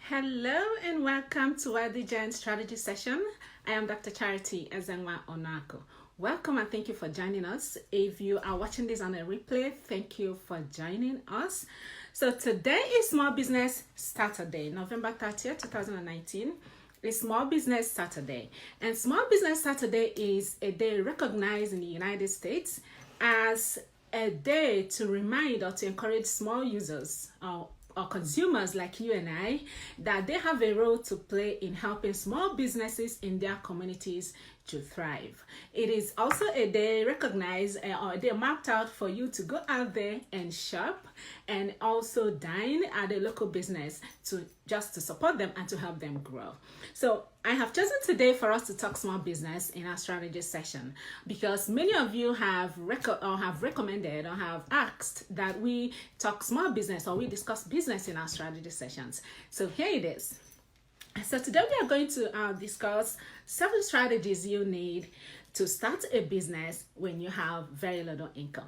Hello and welcome to WealthyGen Strategy Session. I am Dr. Charity Ezenwa Onako. Welcome and thank you for joining us. If you are watching this on a replay, thank you for joining us. So today is Small Business Saturday, November 30th, 2019. It's Small Business Saturday. And Small Business Saturday is a day recognized in the United States as a day to remind or to encourage small users or consumers like you and I that they have a role to play in helping small businesses in their communities to thrive. It is also a day recognized or a day marked out for you to go out there and shop and also dine at a local business to just to support them and to help them grow. So I have chosen today for us to talk small business in our strategy session because many of you have recommended or have asked that we talk small business or we discuss business in our strategy sessions. So here it is. So today we are going to discuss 7 strategies you need to start a business when you have very little income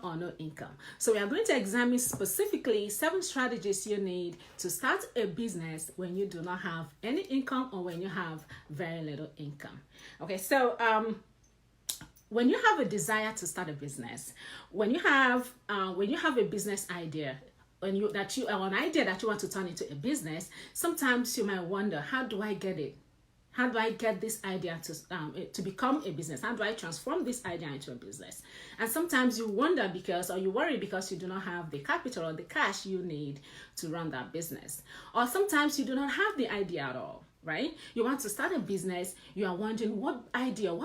or no income. So we are going to examine specifically 7 strategies you need to start a business when you do not have any income or when you have very little income. Okay, so when you have a desire to start a business, when you have a business idea, an idea that you want to turn into a business, sometimes you might wonder, how do I get it? How do I get this idea to become a business? How do I transform this idea into a business? And sometimes you wonder you worry because you do not have the capital or the cash you need to run that business. Or sometimes you do not have the idea at all, right? You want to start a business, you are wondering what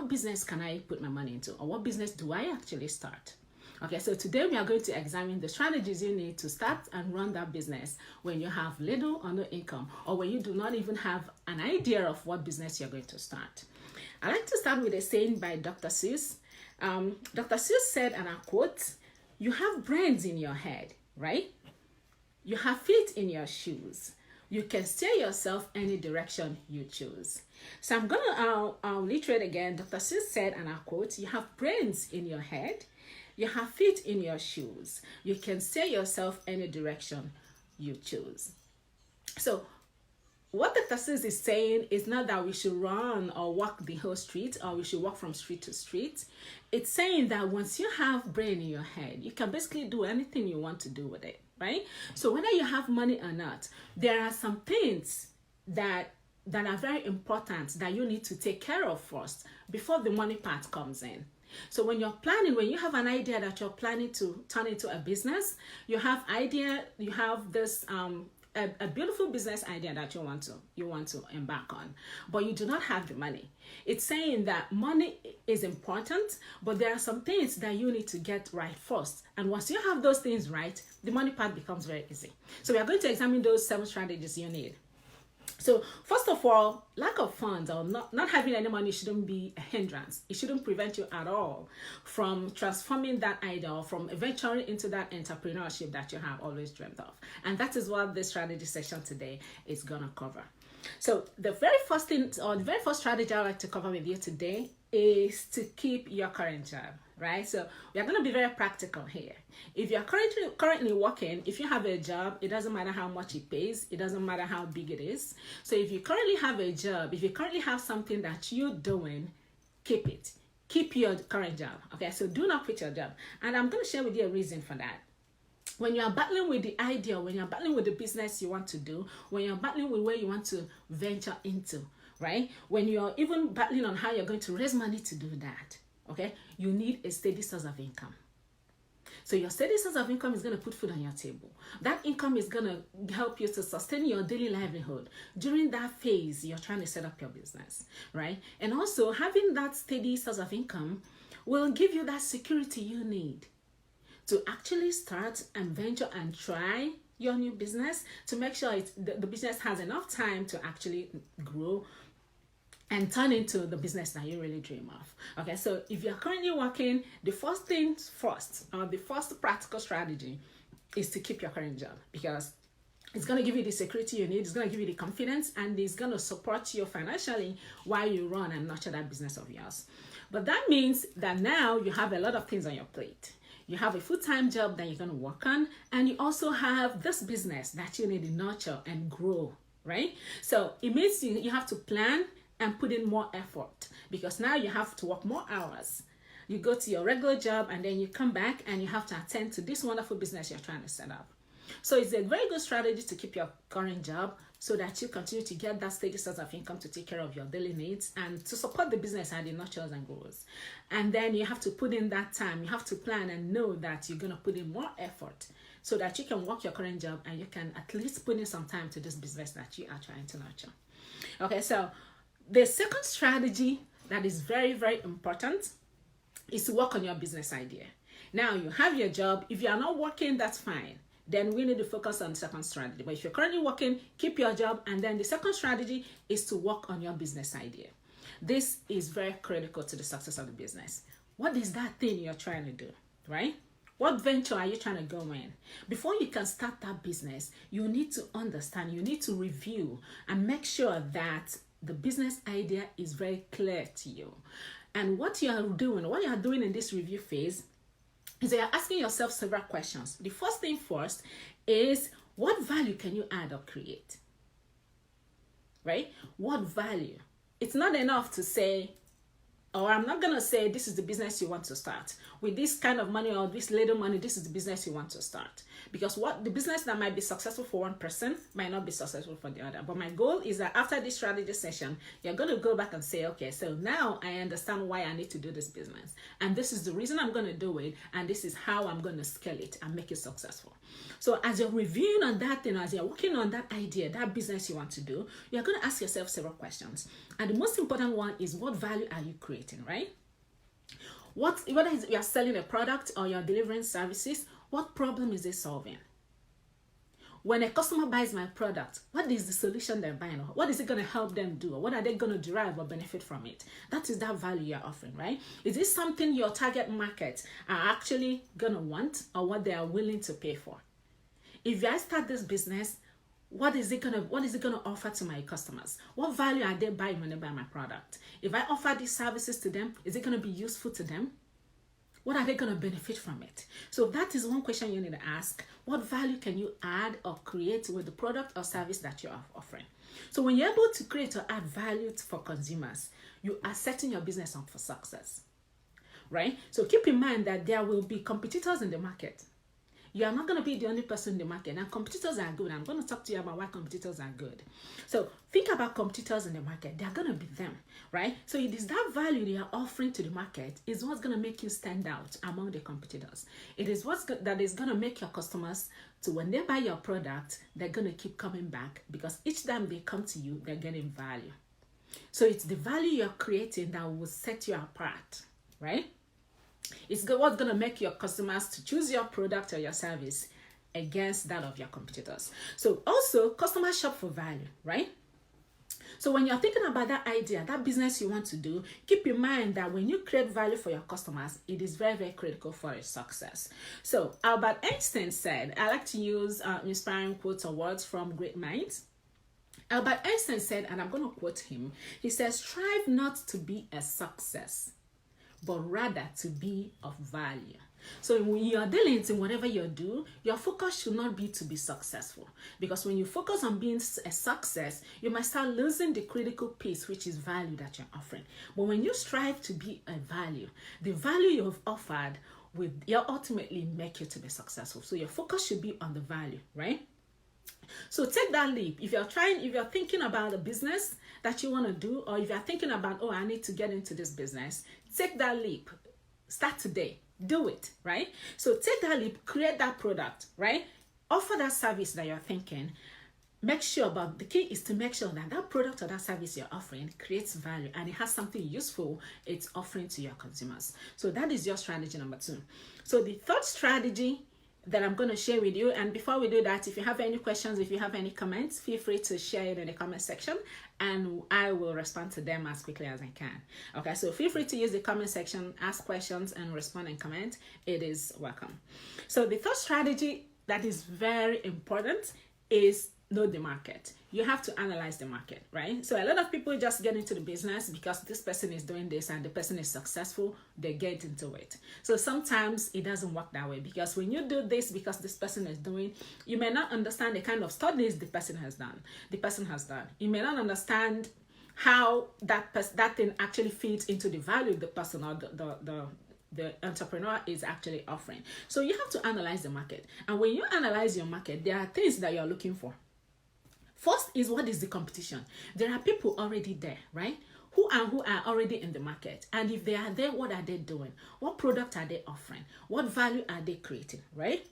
business can I put my money into? Or what business do I actually start? Okay, so today we are going to examine the strategies you need to start and run that business when you have little or no income, or when you do not even have an idea of what business you're going to start. I like to start with a saying by Dr. Seuss. Dr. Seuss said, and I quote, "You have brains in your head, right? You have feet in your shoes. You can steer yourself any direction you choose." So I'm going to reiterate again. Dr. Seuss said, and I quote, "You have brains in your head. You have feet in your shoes. You can steer yourself any direction you choose." So what Dr. Seuss is saying is not that we should run or walk the whole street or we should walk from street to street. It's saying that once you have brain in your head, you can basically do anything you want to do with it, right? So whether you have money or not, there are some things that are very important that you need to take care of first before the money part comes in. So when you have an idea that you're planning to turn into a business, you have this a beautiful business idea that you want to embark on, but you do not have the money. It's saying that money is important, but there are some things that you need to get right first. And once you have those things right, the money part becomes very easy. So we are going to examine those 7 strategies you need. So first of all, lack of funds or not having any money shouldn't be a hindrance. It shouldn't prevent you at all from transforming that idea or from venturing into that entrepreneurship that you have always dreamed of. And that is what this strategy session today is going to cover. So the very first strategy I'd like to cover with you today is to keep your current job, right? So we are going to be very practical here. If you're currently working, if you have a job, it doesn't matter how much it pays, it doesn't matter how big it is. So if you currently have a job, if you currently have something that you're doing, keep it. Keep your current job, okay? So do not quit your job. And I'm going to share with you a reason for that. When you are battling with the idea, when you're battling with the business you want to do, when you're battling with where you want to venture into, right? When you're even battling on how you're going to raise money to do that, okay? You need a steady source of income. So your steady source of income is going to put food on your table. That income is going to help you to sustain your daily livelihood during that phase you're trying to set up your business, right? And also having that steady source of income will give you that security you need to actually start and venture and try your new business, to make sure the business has enough time to actually grow and turn into the business that you really dream of. Okay, so if you're currently working, the first things first, the first practical strategy is to keep your current job, because it's going to give you the security you need, it's going to give you the confidence, and it's going to support you financially while you run and nurture that business of yours. But that means that now you have a lot of things on your plate. You have a full-time job that you're going to work on, and you also have this business that you need to nurture and grow, right? So it means you have to plan and put in more effort, because now you have to work more hours. You go to your regular job and then you come back and you have to attend to this wonderful business you're trying to set up. So it's a very good strategy to keep your current job so that you continue to get that steady source of income to take care of your daily needs and to support the business as it nurtures and grows. And then you have to put in that time. You have to plan and know that you're going to put in more effort so that you can work your current job and you can at least put in some time to this business that you are trying to nurture. Okay, so the second strategy that is very, very important is to work on your business idea. Now, you have your job. If you are not working, that's fine. Then we need to focus on the second strategy. But if you're currently working, keep your job. And then the second strategy is to work on your business idea. This is very critical to the success of the business. What is that thing you're trying to do, right? What venture are you trying to go in? Before you can start that business, you need to understand, you need to review and make sure that the business idea is very clear to you. And what you are doing in this review phase is that you're asking yourself several questions. The first thing first is, what value can you add or create? Right? What value? It's not enough to say, or I'm not going to say this is the business you want to start. With this kind of money or this little money, this is the business you want to start. Because what the business that might be successful for one person might not be successful for the other. But my goal is that after this strategy session, you're going to go back and say, okay, so now I understand why I need to do this business. And this is the reason I'm going to do it. And this is how I'm going to scale it and make it successful. So as you're reviewing on that thing, as you're working on that idea, that business you want to do, you're going to ask yourself several questions. And the most important one is, what value are you creating, right? Whether you're selling a product or you're delivering services, what problem is it solving? When a customer buys my product, what is the solution they're buying? What is it going to help them do? Or what are they going to derive or benefit from it? That is that value you're offering, right? Is this something your target market are actually going to want, or what they are willing to pay for? If I start this business, what is it gonna offer to my customers? What value are they buying when they buy my product? If I offer these services to them, is it gonna be useful to them? What are they gonna benefit from it? So that is one question you need to ask. What value can you add or create with the product or service that you are offering? So when you're able to create or add value for consumers, you are setting your business up for success, right? So keep in mind that there will be competitors in the market. You are not going to be the only person in the market. And competitors are good. I'm going to talk to you about why competitors are good. So think about competitors in the market. They are going to be them, right? So it is that value they are offering to the market is what's going to make you stand out among the competitors. It is that is going to make your customers, so when they buy your product, they're going to keep coming back, because each time they come to you, they're getting value. So it's the value you're creating that will set you apart, right? It's what's going to make your customers to choose your product or your service against that of your competitors. So also, customers shop for value, right? So when you're thinking about that idea, that business you want to do, keep in mind that when you create value for your customers, it is very, very critical for its success. So Albert Einstein said, I like to use inspiring quotes or words from great minds. Albert Einstein said, and I'm going to quote him, he says, strive not to be a success, but rather to be of value. So when you are dealing in whatever you do, your focus should not be to be successful. Because when you focus on being a success, you might start losing the critical piece, which is value that you're offering. But when you strive to be a value, the value you've offered will ultimately make you to be successful. So your focus should be on the value, right? So take that leap. If you're thinking about a business that you want to do, or if you're thinking about, oh, I need to get into this business, take that leap. Start today. Do it, right? So take that leap, create that product, right? Offer that service that you're thinking. Make sure, but the key is to make sure that that product or that service you're offering creates value and it has something useful it's offering to your consumers. So that is your strategy number 2. So the third strategy that I'm going to share with you, and before we do that, if you have any questions, if you have any comments, feel free to share it in the comment section and I will respond to them as quickly as I can. Okay, so feel free to use the comment section, ask questions and respond and comment. It is welcome. So the third strategy that is very important is know the market. You have to analyze the market, right? So a lot of people just get into the business because this person is doing this and the person is successful, they get into it. So sometimes it doesn't work that way, because when you do this because this person is doing, you may not understand the kind of studies the person has done. You may not understand how that thing actually fits into the value the person or the entrepreneur is actually offering. So you have to analyze the market. And when you analyze your market, there are things that you're looking for. First is, what is the competition? There are people already there, right? Who are already in the market. And if they are there, what are they doing? What product are they offering? What value are they creating, right?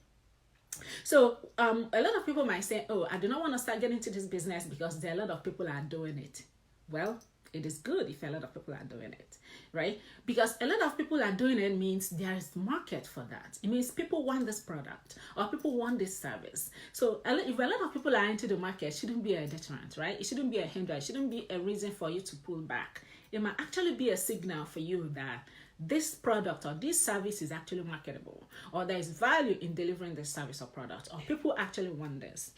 So a lot of people might say, oh, I do not want to start getting into this business because there are a lot of people are doing it. Well, it is good if a lot of people are doing it, right? Because a lot of people are doing it means there is market for that. It means people want this product or people want this service. So if a lot of people are into the market, it shouldn't be a deterrent, right? It shouldn't be a hindrance. It shouldn't be a reason for you to pull back. It might actually be a signal for you that this product or this service is actually marketable, or there is value in delivering this service or product, or people actually want this.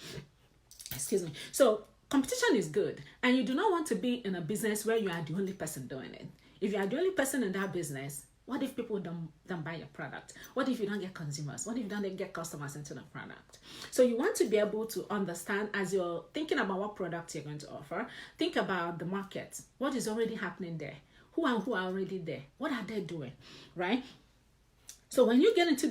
Excuse me. So competition is good, and you do not want to be in a business where you are the only person doing it. If you are the only person in that business, what if people don't buy your product? What if you don't get consumers? What if you don't get customers into the product? So you want to be able to understand, as you're thinking about what product you're going to offer, think about the market. What is already happening there? Who are already there? What are they doing, right? So when you get into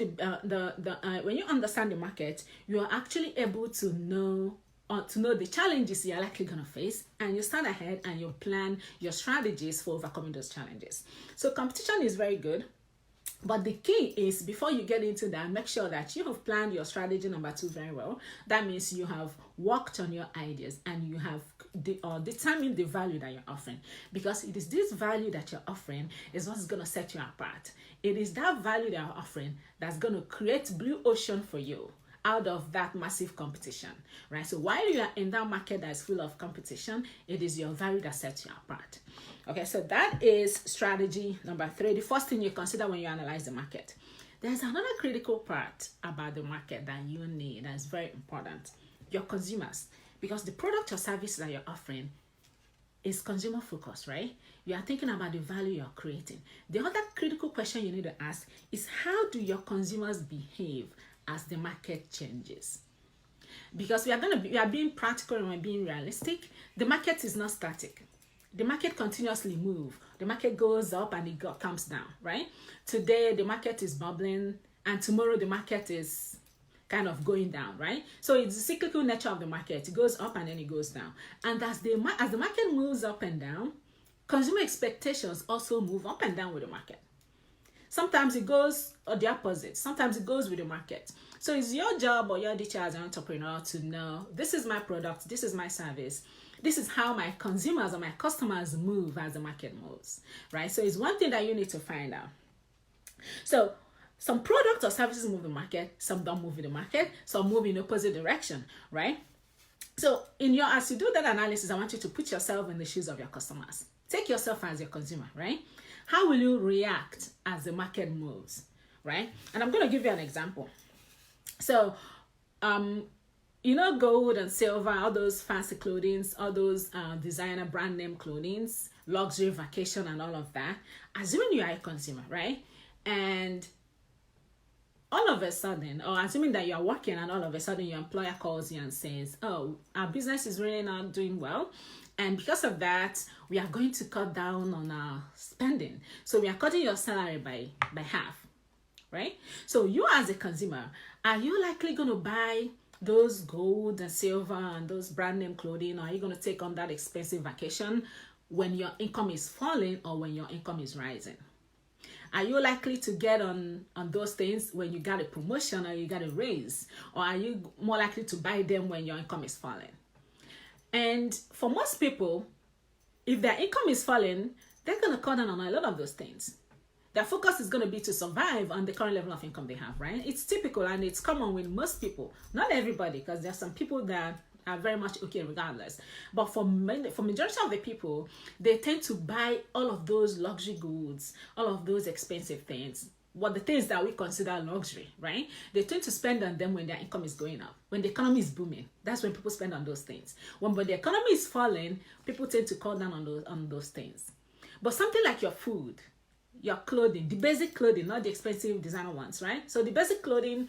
when you understand the market, you are actually able to know the challenges you're likely going to face, and you stand ahead and you plan your strategies for overcoming those challenges. So competition is very good, but the key is, before you get into that, make sure that you have planned your strategy number 2 very well. That means you have worked on your ideas and you have determined the value that you're offering, because it is this value that you're offering is what's going to set you apart. It is that value that you're offering that's going to create blue ocean for you out of that massive competition, right? So while you are in that market that is full of competition, it is your value that sets you apart. Okay, so that is strategy number 3. The first thing you consider when you analyze the market. There's another critical part about the market that you need that is very important: your consumers. Because the product or service that you're offering is consumer focused, right? You are thinking about the value you're creating. The other critical question you need to ask is, how do your consumers behave as the market changes? Because we are being practical and we're being realistic. The market is not static. The market continuously moves. The market goes up and it comes down, right? Today the market is bubbling, and tomorrow the market is kind of going down, right? So it's the cyclical nature of the market. It goes up and then it goes down. And as the market moves up and down, consumer expectations also move up and down with the market. Sometimes it goes the opposite. Sometimes it goes with the market. So it's your job or your duty as an entrepreneur to know, this is my product, this is my service, this is how my consumers or my customers move as the market moves, right? So it's one thing that you need to find out. So some products or services move the market, some don't move in the market, some move in opposite direction, right? So as you do that analysis, I want you to put yourself in the shoes of your customers. Take yourself as your consumer, right? How will you react as the market moves, right? And I'm going to give you an example. So, gold and silver, all those fancy clothings, all those designer brand name clothings, luxury vacation and all of that. Assuming you are a consumer, right? And all of a sudden, or assuming that you are working and all of a sudden your employer calls you and says, oh, our business is really not doing well, and because of that, we are going to cut down on our spending. So we are cutting your salary by half, right? So you as a consumer, are you likely going to buy those gold and silver and those brand name clothing, or are you going to take on that expensive vacation when your income is falling or when your income is rising? Are you likely to get on those things when you got a promotion or you got a raise? Or are you more likely to buy them when your income is falling? And for most people, if their income is falling, they're going to cut down on a lot of those things. Their focus is going to be to survive on the current level of income they have, right? It's typical and it's common with most people. Not everybody, because there are some people that are very much okay regardless. But for majority of the people, they tend to buy all of those luxury goods, all of those expensive things what the things that we consider luxury, right? They tend to spend on them when their income is going up. When the economy is booming, that's when people spend on those things. When the economy is falling, people tend to cut down on those things. But something like your food, your clothing, the basic clothing, not the expensive designer ones, right? So the basic clothing,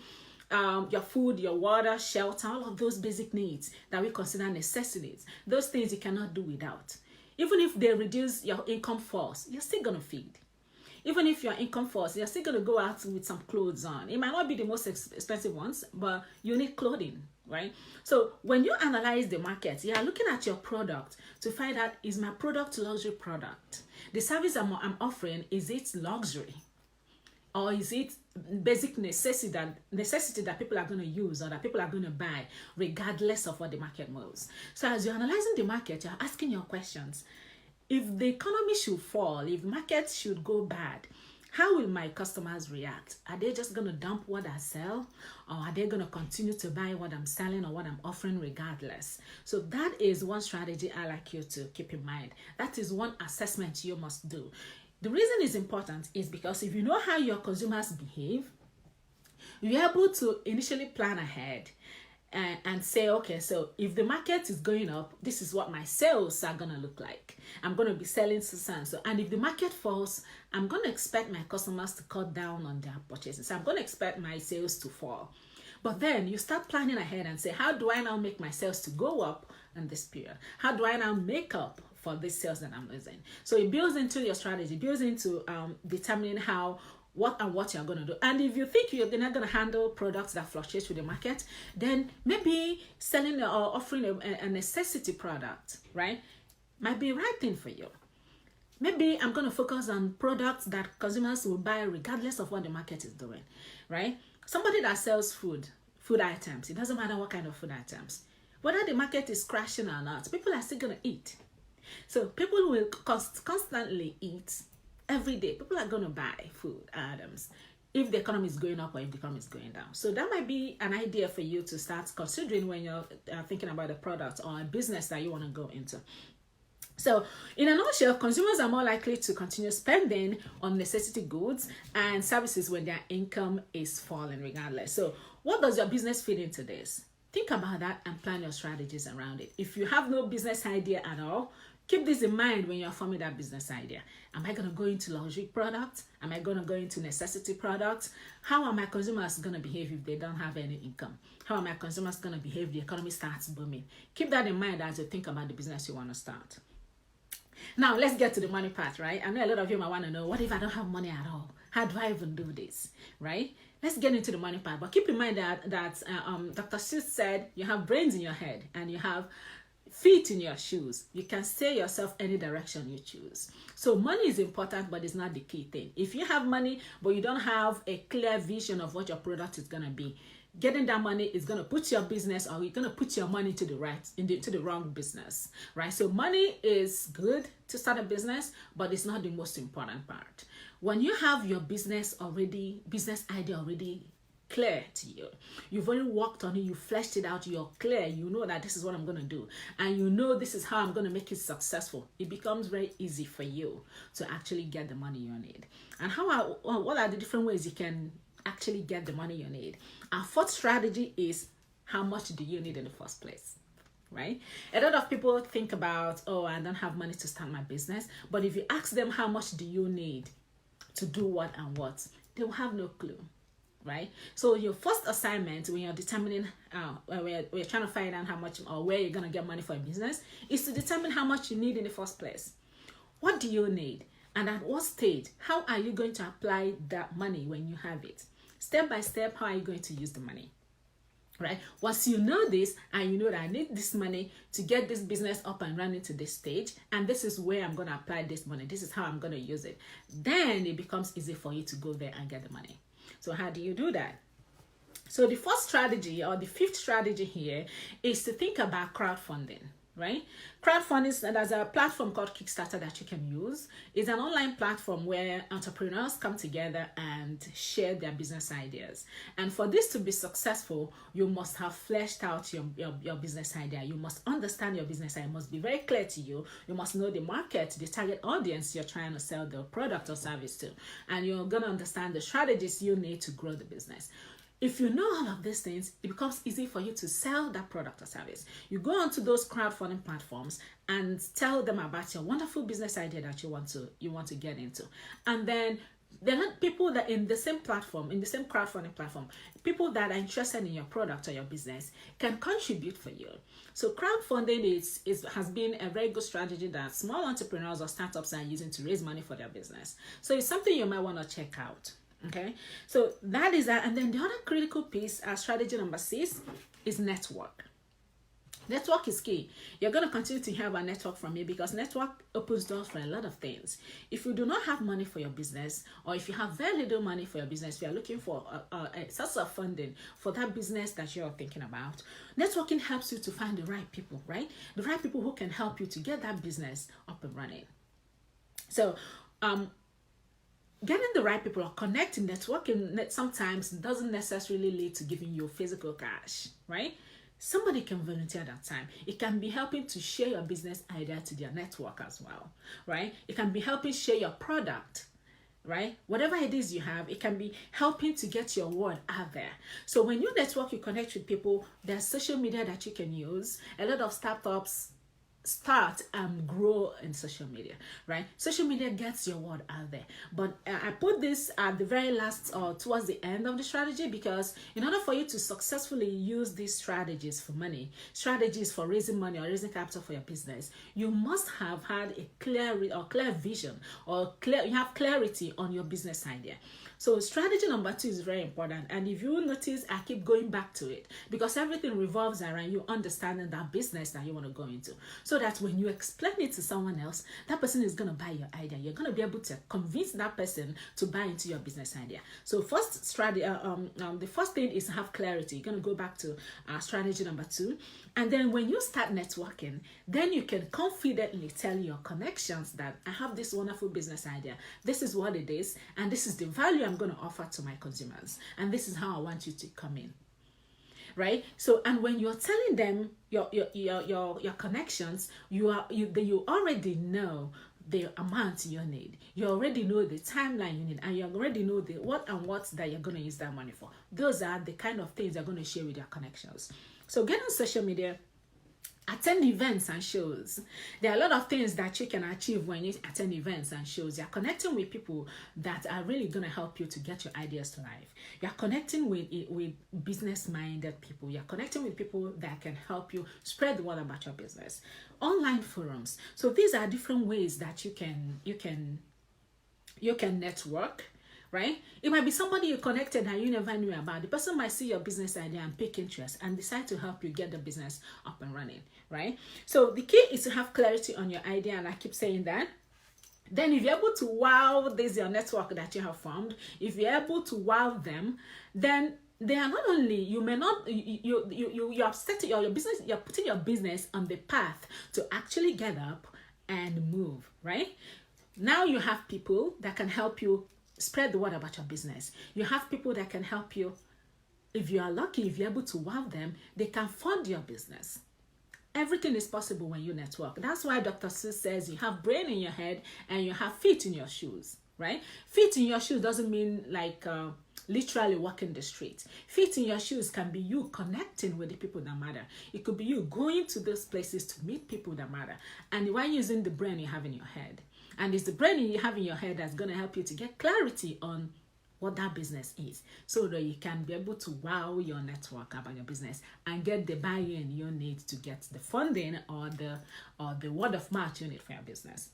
your food, your water, shelter, all of those basic needs that we consider necessities, those things you cannot do without. Even if they reduce your income falls, you're still going to feed. Even if your income falls, you're still going to go out with some clothes on. It might not be the most expensive ones, but you need clothing, right? So when you analyze the market, you are looking at your product to find out, is my product luxury product? The service I'm offering, is it luxury? Or is it basic necessity that people are going to use or that people are going to buy regardless of what the market moves? So as you're analyzing the market, you're asking your questions. If the economy should fall, if markets should go bad, how will my customers react? Are they just going to dump what I sell? Or are they going to continue to buy what I'm selling or what I'm offering regardless? So that is one strategy I like you to keep in mind. That is one assessment you must do. The reason it's important is because if you know how your consumers behave, you're able to initially plan ahead and say, okay, so if the market is going up, this is what my sales are going to look like. I'm going to be selling so. And if the market falls, I'm going to expect my customers to cut down on their purchases. I'm going to expect my sales to fall. But then you start planning ahead and say, how do I now make my sales to go up in this period? How do I now make up for these sales that I'm losing? So it builds into your strategy, builds into determining what you're going to do. And if you think you're not going to handle products that fluctuate with the market, then maybe selling or offering a necessity product, right, might be the right thing for you. Maybe I'm going to focus on products that consumers will buy regardless of what the market is doing, right? Somebody that sells food items, it doesn't matter what kind of food items. Whether the market is crashing or not, people are still going to eat. So people will constantly eat every day. People are going to buy food items if the economy is going up or if the economy is going down. So that might be an idea for you to start considering when you're thinking about a product or a business that you want to go into. So in a nutshell, consumers are more likely to continue spending on necessity goods and services when their income is falling regardless. So what does your business fit into this? Think about that and plan your strategies around it. If you have no business idea at all, keep this in mind when you're forming that business idea. Am I going to go into luxury products? Am I going to go into necessity products? How are my consumers going to behave if they don't have any income? How are my consumers going to behave if the economy starts booming? Keep that in mind as you think about the business you want to start. Now, let's get to the money part, right? I know a lot of you might want to know, what if I don't have money at all? How do I even do this, right? Let's get into the money part. But keep in mind that Dr. Seuss said you have brains in your head and you have feet in your shoes. You can steer yourself any direction you choose. So money is important, but it's not the key thing. If you have money, but you don't have a clear vision of what your product is going to be, getting that money is going to put your business, or you're going to put your money to the wrong business, right? So money is good to start a business, but it's not the most important part. When you have your business idea already clear to you, you've already worked on it, you fleshed it out, you're clear, you know that this is what I'm going to do, and you know this is how I'm going to make it successful, it becomes very easy for you to actually get the money you need. And what are the different ways you can actually get the money you need? Our fourth strategy is, how much do you need in the first place, right? A lot of people think about, oh, I don't have money to start my business. But if you ask them how much do you need to do what and what, they will have no clue, right? So your first assignment when you're determining, we're trying to find out how much or where you're going to get money for a business, is to determine how much you need in the first place. What do you need? And at what stage? How are you going to apply that money when you have it? Step by step, how are you going to use the money, right? Once you know this, and you know that I need this money to get this business up and running to this stage, and this is where I'm going to apply this money, this is how I'm going to use it, then it becomes easy for you to go there and get the money. So how do you do that? So the first strategy, or the fifth strategy here, is to think about crowdfunding. right? Crowdfunding, there's a platform called Kickstarter that you can use. It's an online platform where entrepreneurs come together and share their business ideas. And for this to be successful, you must have fleshed out your business idea. You must understand your business idea. It must be very clear to you. You must know the market, the target audience you're trying to sell the product or service to. And you're going to understand the strategies you need to grow the business. If you know all of these things, it becomes easy for you to sell that product or service. You go onto those crowdfunding platforms and tell them about your wonderful business idea that you want to get into. And then there are people that in the same platform, in the same crowdfunding platform, people that are interested in your product or your business can contribute for you. So crowdfunding has been a very good strategy that small entrepreneurs or startups are using to raise money for their business. So it's something you might want to check out. Okay, so that is that. And then the other critical piece, strategy number 6, is network. Network is key. You're going to continue to have a network from me because network opens doors for a lot of things. If you do not have money for your business, or if you have very little money for your business, you are looking for a source of funding for that business that you're thinking about, networking helps you to find the right people, right? The right people who can help you to get that business up and running. So, getting the right people or connecting, networking sometimes doesn't necessarily lead to giving you physical cash, right? Somebody can volunteer that time. It can be helping to share your business idea to their network as well, right? It can be helping share your product, right? Whatever it is you have, it can be helping to get your word out there. So when you network, you connect with people, there's social media that you can use. A lot of startups start and grow in social media, right? Social media gets your word out there. But I put this at the very last or towards the end of the strategy, because in order for you to successfully use these strategies for money, strategies for raising money or raising capital for your business, you must have had a clear vision, or you have clarity on your business idea. So strategy number 2 is very important. And if you notice, I keep going back to it because everything revolves around you understanding that business that you want to go into. So that when you explain it to someone else, that person is going to buy your idea. You're going to be able to convince that person to buy into your business idea. So first strategy, the first thing is to have clarity. You're going to go back to strategy number 2. And then when you start networking, then you can confidently tell your connections that I have this wonderful business idea. This is what it is. And this is the value I'm going to offer to my consumers. And this is how I want you to come in. Right? So, and when you're telling them your connections, you already know the amount you need. You already know the timeline you need, and you already know the what that you're going to use that money for. Those are the kind of things you're going to share with your connections. So get on social media, attend events and shows. There are a lot of things that you can achieve when you attend events and shows. You're connecting with people that are really going to help you to get your ideas to life. You're connecting with business-minded people. You're connecting with people that can help you spread the word about your business. Online forums. So these are different ways that you can network. Right? It might be somebody you connected and you never knew about. The person might see your business idea and pick interest and decide to help you get the business up and running, right? So the key is to have clarity on your idea, and I keep saying that. Then if you're able to wow your network that you have formed, if you're able to wow them, then they are not only, you may not, you have set your business, you're putting your business on the path to actually get up and move, right? Now you have people that can help you spread the word about your business. You have people that can help you. If you are lucky, if you're able to wow them, they can fund your business. Everything is possible when you network. That's why Dr. Seuss says you have brain in your head and you have feet in your shoes, right? Feet in your shoes doesn't mean like literally walking the street. Feet in your shoes can be you connecting with the people that matter. It could be you going to those places to meet people that matter. And why using the brain you have in your head? And it's the brain you have in your head that's going to help you to get clarity on what that business is, so that you can be able to wow your network about your business and get the buy-in you need to get the funding or the word of mouth you need for your business.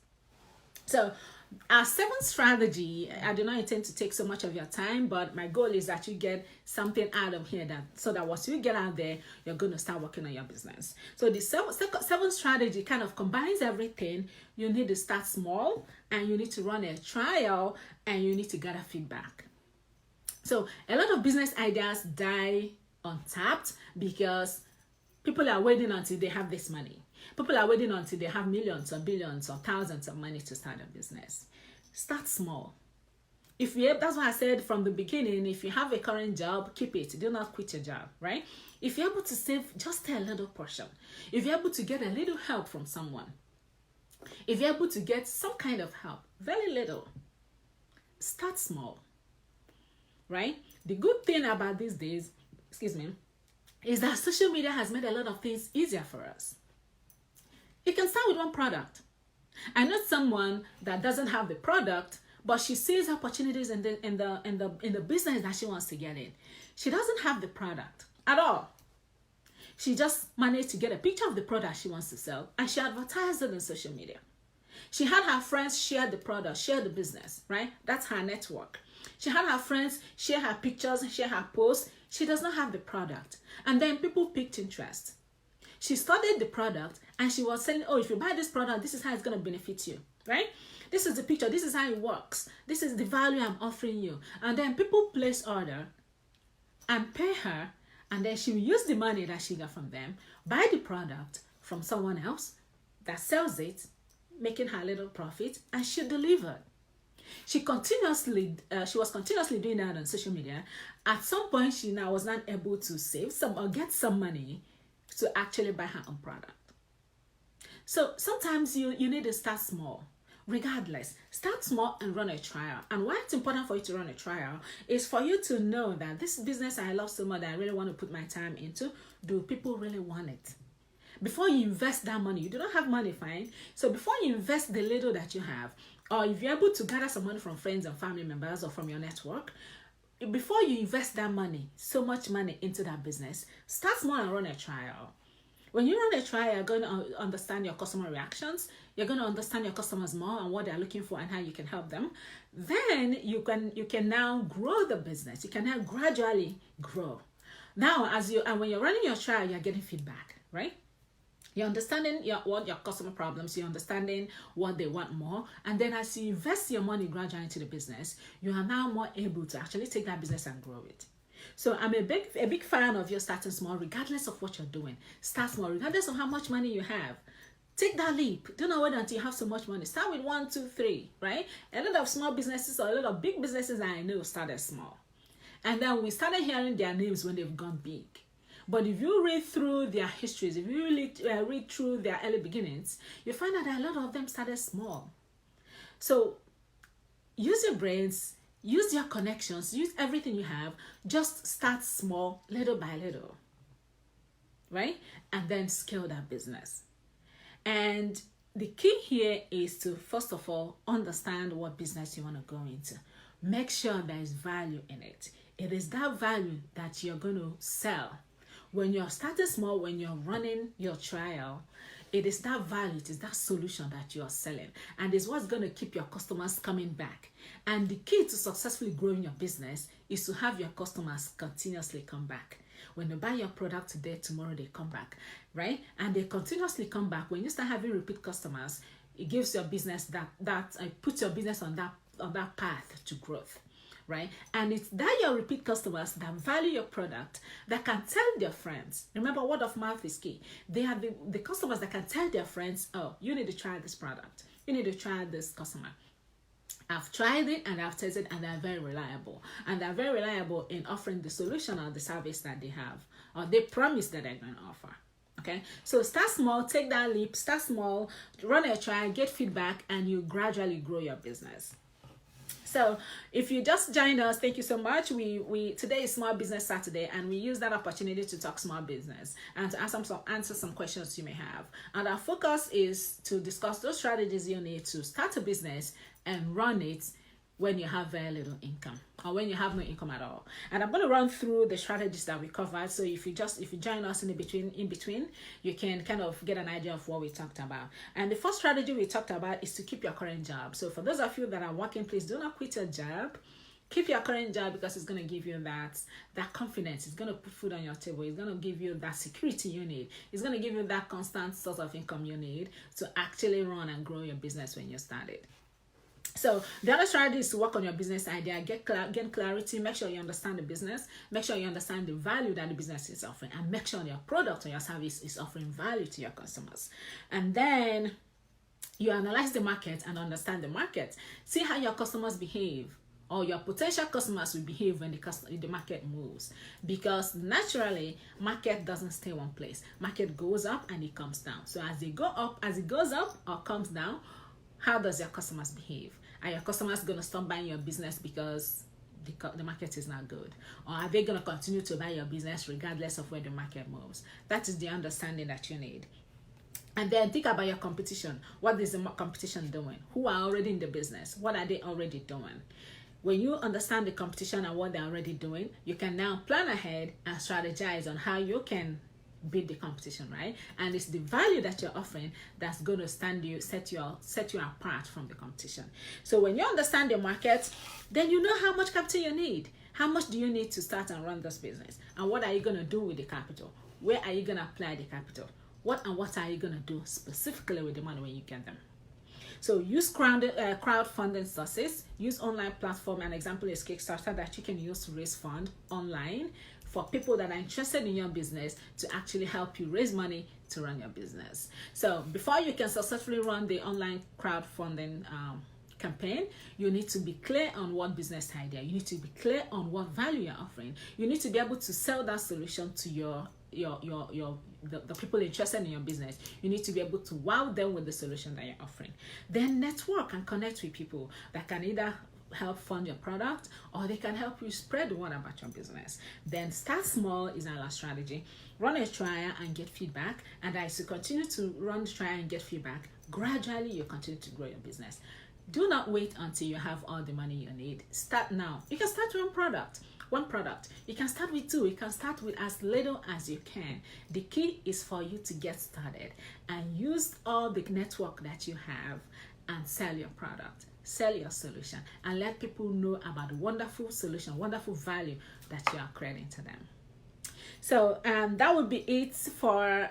So our 7th strategy, I do not intend to take so much of your time, but my goal is that you get something out of here, so that once you get out there, you're going to start working on your business. So the 7th strategy kind of combines everything. You need to start small, and you need to run a trial, and you need to gather feedback. So a lot of business ideas die untapped because People are waiting until they have this money. People are waiting until they have millions or billions or thousands of money to start a business. Start small. That's why I said from the beginning, if you have a current job, keep it. Do not quit your job, right? If you're able to save just a little portion, if you're able to get a little help from someone, if you're able to get some kind of help, very little, start small, right? The good thing about these days, is that social media has made a lot of things easier for us. You can start with one product. I know someone that doesn't have the product, but she sees opportunities in the business that she wants to get in. She doesn't have the product at all. She just managed to get a picture of the product she wants to sell, and she advertised it on social media. She had her friends share the product, share the business, right? That's her network. She had her friends share her pictures, share her posts. She does not have the product. And then people picked interest. She studied the product and she was saying, oh, if you buy this product, this is how it's going to benefit you, right? This is the picture. This is how it works. This is the value I'm offering you. And then people place order and pay her. And then she will use the money that she got from them, buy the product from someone else that sells it, making her little profit, and she delivered. She was continuously doing that on social media. At some point, she now was not able to save some or get some money to actually buy her own product. So sometimes you need to start small. Regardless, start small and run a trial. And why it's important for you to run a trial is for you to know that this business I love so much that I really want to put my time into, do people really want it? Before you invest that money, you do not have money, fine. So before you invest the little that you have, or if you're able to gather some money from friends and family members or from your network, before you invest that money, so much money into that business, start small and run a trial. When you run a trial, you're going to understand your customer reactions. You're going to understand your customers more and what they're looking for and how you can help them. Then you can now grow the business. You can now gradually grow. Now, when you're running your trial, you're getting feedback, right? You're understanding what your customer problems, you're understanding what they want more. And then as you invest your money gradually into the business, you are now more able to actually take that business and grow it. So I'm a big fan of you starting small, regardless of what you're doing. Start small, regardless of how much money you have. Take that leap. Do not wait until you have so much money. Start with 1, 2, 3, right? A lot of small businesses or a lot of big businesses that I know started small. And then we started hearing their names when they've gone big. But if you read through their histories, if you really read through their early beginnings, you find out that a lot of them started small. So use your brains, use your connections, use everything you have. Just start small, little by little, right? And then scale that business. And the key here is to, first of all, understand what business you want to go into. Make sure there is value in it. It is that value that you're going to sell. When you're starting small, when you're running your trial, it is that value, it is that solution that you're selling. And it's what's going to keep your customers coming back. And the key to successfully growing your business is to have your customers continuously come back. When you buy your product today, tomorrow they come back, right? And they continuously come back. When you start having repeat customers, it gives your business puts your business on that path to growth. Right? And it's that your repeat customers that value your product, that can tell their friends. Remember, word of mouth is key. They are the customers that can tell their friends, oh, you need to try this product. You need to try this customer. I've tried it and I've tested and they're very reliable. And they're very reliable in offering the solution or the service that they have, or they promise that they're going to offer. Okay, so start small, take that leap, start small, run a trial, get feedback, and you gradually grow your business. So if you just joined us, thank you so much. Today is Small Business Saturday, and we use that opportunity to talk small business and to answer some questions you may have. And our focus is to discuss those strategies you need to start a business and run it when you have very little income or when you have no income at all. And I'm going to run through the strategies that we covered. So if you join us in between, you can kind of get an idea of what we talked about. And the first strategy we talked about is to keep your current job. So for those of you that are working, please do not quit your job. Keep your current job, because it's going to give you that confidence. It's going to put food on your table. It's going to give you that security you need. It's going to give you that constant source of income you need to actually run and grow your business when you start it. So the other strategy is to work on your business idea, gain clarity, make sure you understand the business, make sure you understand the value that the business is offering, and make sure your product or your service is offering value to your customers. And then you analyze the market and understand the market. See how your customers behave, or your potential customers will behave when the market moves, because naturally market doesn't stay one place. Market goes up and it comes down. So as it goes up or comes down, how does your customers behave? Are your customers going to stop buying your business because the market is not good? Or are they going to continue to buy your business regardless of where the market moves? That is the understanding that you need. And then think about your competition. What is the competition doing? Who are already in the business? What are they already doing? When you understand the competition and what they're already doing, you can now plan ahead and strategize on how you can beat the competition, right? And it's the value that you're offering that's going to set you apart from the competition. So when you understand the market, then you know how much capital you need. How much do you need to start and run this business? And what are you going to do with the capital? Where are you going to apply the capital? What are you going to do specifically with the money when you get them? So use crowdfunding sources. Use online platform. An example is Kickstarter that you can use to raise funds online for people that are interested in your business to actually help you raise money to run your business. So before you can successfully run the online crowdfunding campaign, you need to be clear on what business idea. You need to be clear on what value you're offering. You need to be able to sell that solution to the people interested in your business. You need to be able to wow them with the solution that you're offering. Then network and connect with people that can either help fund your product or they can help you spread the word about your business. Then start small is our last strategy. Run a trial and get feedback, and as you continue to run the trial and get feedback, gradually you continue to grow your business. Do not wait until you have all the money you need. Start now. You can start with one product. You can start with 2. You can start with as little as you can. The key is for you to get started and use all the network that you have and sell your product, sell your solution, and let people know about the wonderful solution, wonderful value that you are creating to them. So that would be it for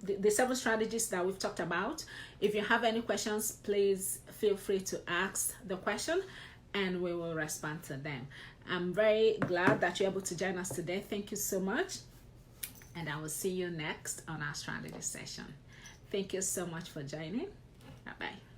the 7 strategies that we've talked about. If you have any questions, please feel free to ask the question and we will respond to them. I'm very glad that you're able to join us today. Thank you so much. And I will see you next on our strategy session. Thank you so much for joining. Bye-bye.